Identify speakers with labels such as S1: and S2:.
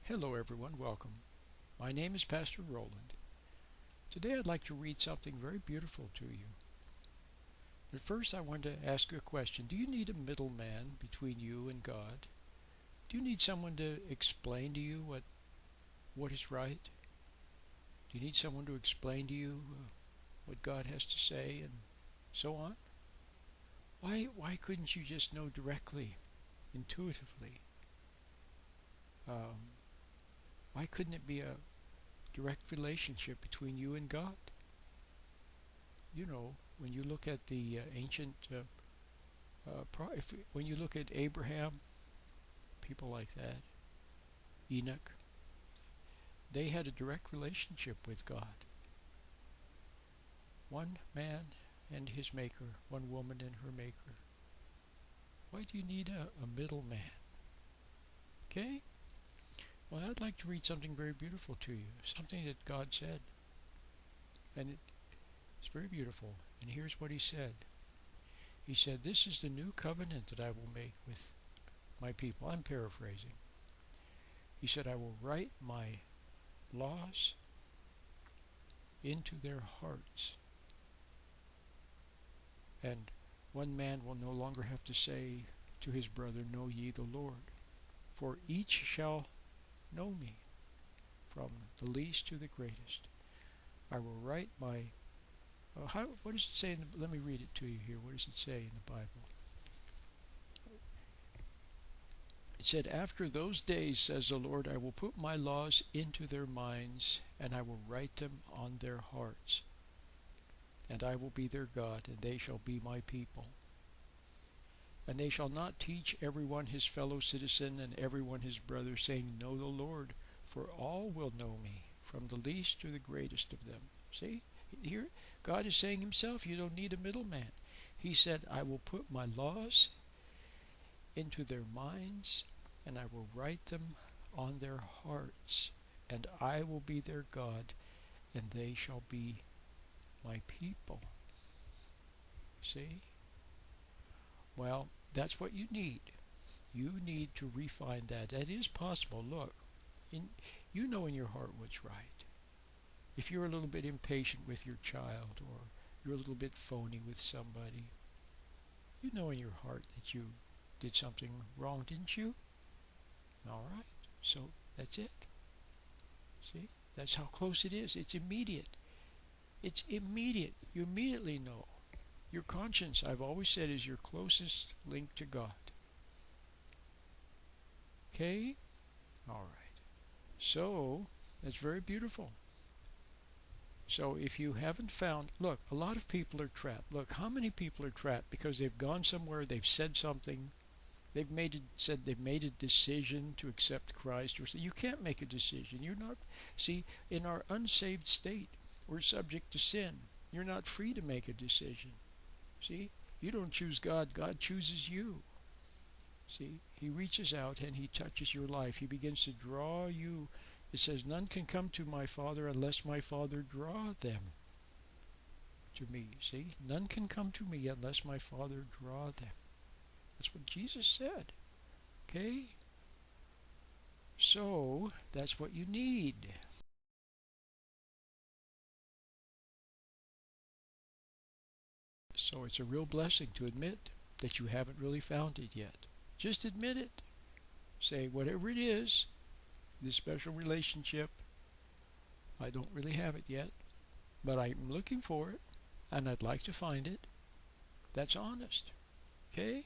S1: Hello everyone, welcome. My name is Pastor Roland. Today I'd like to read something very beautiful to you. But first I want to ask you a question. Do you need a middleman between you and God? Do you need someone to explain to you what is right? Do you need someone to explain to you what God has to say and so on? Why couldn't you just know directly, intuitively? Um, why couldn't it be a direct relationship between you and God? You know, when you look at the ancient, when you look at Abraham, people like that, Enoch, they had a direct relationship with God. One man and his maker, one woman and her maker. Why do you need a middleman? Okay? Well, I'd like to read something very beautiful to you, something that God said. And it's very beautiful. And here's what he said. He said, "This is the new covenant that I will make with my people." I'm paraphrasing. He said, "I will write my laws into their hearts. And one man will no longer have to say to his brother, 'Know ye the Lord,' for each shall know me, from the least to the greatest. I will write my..." what does it say? Let me read it to you here. What does it say in the Bible? It said, "After those days, says the Lord, I will put my laws into their minds, and I will write them on their hearts. And I will be their God, and they shall be my people. And they shall not teach everyone his fellow citizen and everyone his brother, saying, 'Know the Lord,' for all will know me, from the least to the greatest of them." See? Here, God is saying himself, you don't need a middleman. He said, "I will put my laws into their minds, and I will write them on their hearts, and I will be their God, and they shall be my people." See? Well, that's what you need. You need to refine that. That is possible. Look, you know in your heart what's right. If you're a little bit impatient with your child, or you're a little bit phony with somebody, you know in your heart that you did something wrong, didn't you? All right. So that's it. See? That's how close it is. It's immediate. It's immediate. You immediately know. Your conscience, I've always said, is your closest link to God. Okay? All right. So, that's very beautiful. So if you haven't found, look, a lot of people are trapped. Look, how many people are trapped because they've gone somewhere, they've said something, they've made a decision to accept Christ, or you can't make a decision. You're not, see, in our unsaved state, we're subject to sin. You're not free to make a decision. See, you don't choose God, God chooses you. See, he reaches out and he touches your life. He begins to draw you. It says, "None can come to my Father unless my Father draw them to me." See, none can come to me unless my Father draw them. That's what Jesus said. Okay? So, that's what you need. So it's a real blessing to admit that you haven't really found it yet. Just admit it. Say, whatever it is, this special relationship, I don't really have it yet, but I'm looking for it, and I'd like to find it. That's honest. Okay?